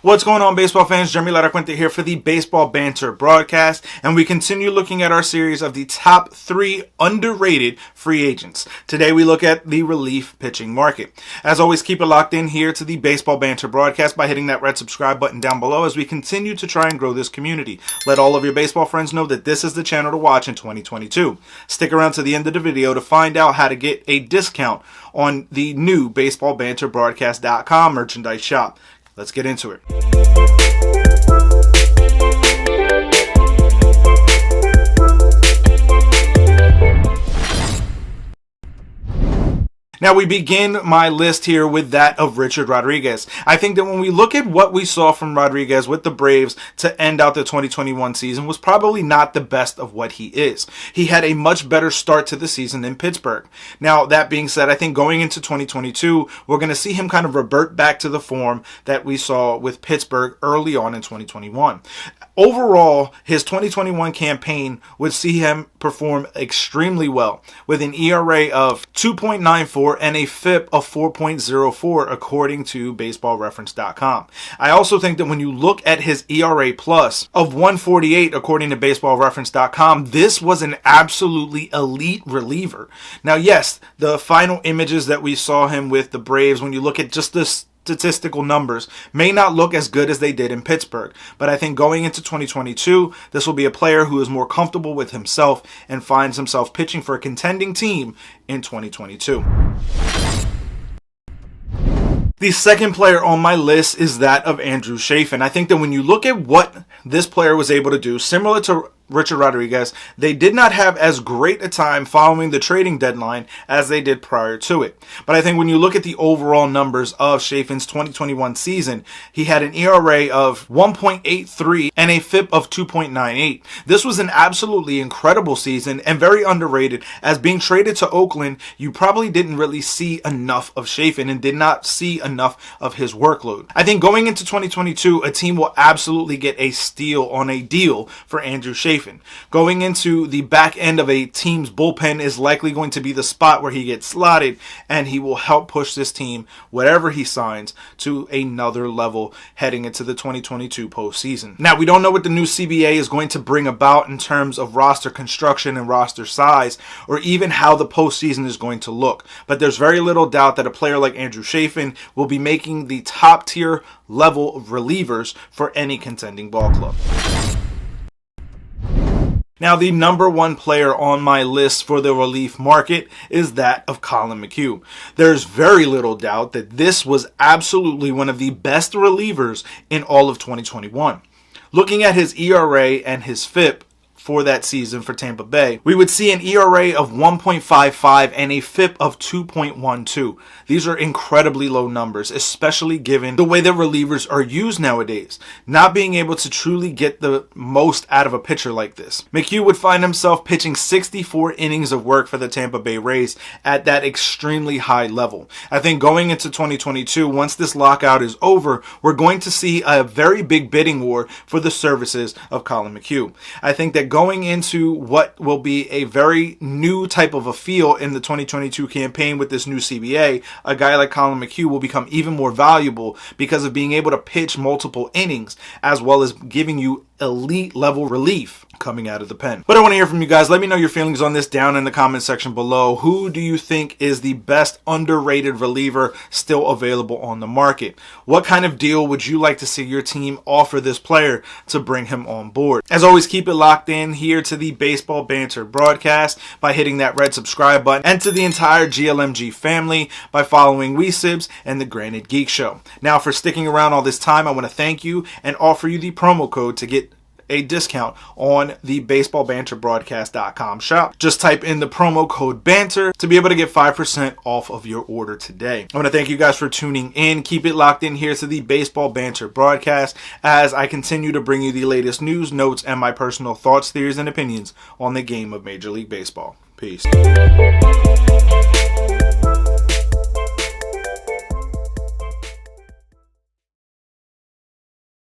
What's going on, baseball fans? Jeremy Laracuente here for the Baseball Banter Broadcast, and we continue looking at our series of the top 3 underrated free agents. Today we look at the relief pitching market. As always, keep it locked in here to the Baseball Banter Broadcast by hitting that red subscribe button down below as we continue to try and grow this community. Let all of your baseball friends know that this is the channel to watch in 2022. Stick around to the end of the video to find out how to get a discount on the new BaseballBanterBroadcast.com merchandise shop. Let's get into it. Now we begin my list here with that of Richard Rodriguez. I think that when we look at what we saw from Rodriguez with the Braves to end out the 2021 season was probably not the best of what he is. He had a much better start to the season in Pittsburgh. Now that being said, I think going into 2022, we're going to see him kind of revert back to the form that we saw with Pittsburgh early on in 2021. Overall, his 2021 campaign would see him perform extremely well with an ERA of 2.94 and a FIP of 4.04 according to baseballreference.com. I also think that when you look at his ERA plus of 148 according to baseballreference.com, this was an absolutely elite reliever. Now, yes, the final images that we saw him with the Braves, when you look at just this statistical numbers, may not look as good as they did in Pittsburgh, but I think going into 2022, this will be a player who is more comfortable with himself and finds himself pitching for a contending team in 2022. The second player on my list is that of Andrew Chafin. I think that when you look at what this player was able to do, similar to Richard Rodriguez, they did not have as great a time following the trading deadline as they did prior to it. But I think when you look at the overall numbers of Chafin's 2021 season, he had an ERA of 1.83 and a FIP of 2.98. This was an absolutely incredible season and very underrated, as being traded to Oakland, you probably didn't really see enough of Chafin and did not see enough of his workload. I think going into 2022, a team will absolutely get a steal on a deal for Andrew Chafin. Going into the back end of a team's bullpen is likely going to be the spot where he gets slotted, and he will help push this team, whatever he signs, to another level heading into the 2022 postseason. Now, we don't know what the new CBA is going to bring about in terms of roster construction and roster size, or even how the postseason is going to look. But there's very little doubt that a player like Andrew Chafin will be making the top tier level of relievers for any contending ball club. Now, the number one player on my list for the relief market is that of Colin McHugh. There's very little doubt that this was absolutely one of the best relievers in all of 2021. Looking at his ERA and his FIP for that season for Tampa Bay, we would see an ERA of 1.55 and a FIP of 2.12. These are incredibly low numbers, especially given the way that relievers are used nowadays, not being able to truly get the most out of a pitcher like this. McHugh would find himself pitching 64 innings of work for the Tampa Bay Rays at that extremely high level. I think going into 2022, once this lockout is over, we're going to see a very big bidding war for the services of Colin McHugh. I think that going into what will be a very new type of a feel in the 2022 campaign with this new CBA, a guy like Colin McHugh will become even more valuable because of being able to pitch multiple innings as well as giving you elite level relief coming out of the pen. But I want to hear from you guys. Let me know your feelings on this down in the comment section below. Who do you think is the best underrated reliever still available on the market? What kind of deal would you like to see your team offer this player to bring him on board? As always, keep it locked in here to the Baseball Banter Broadcast by hitting that red subscribe button, and to the entire GLMG family by following WeSibs and the Granite Geek Show. Now, for sticking around all this time, I want to thank you and offer you the promo code to get a discount on the BaseballBanterBroadcast.com shop. Just type in the promo code BANTER to be able to get 5% off of your order today. I want to thank you guys for tuning in. Keep it locked in here to the Baseball Banter Broadcast as I continue to bring you the latest news, notes, and my personal thoughts, theories, and opinions on the game of Major League Baseball. Peace.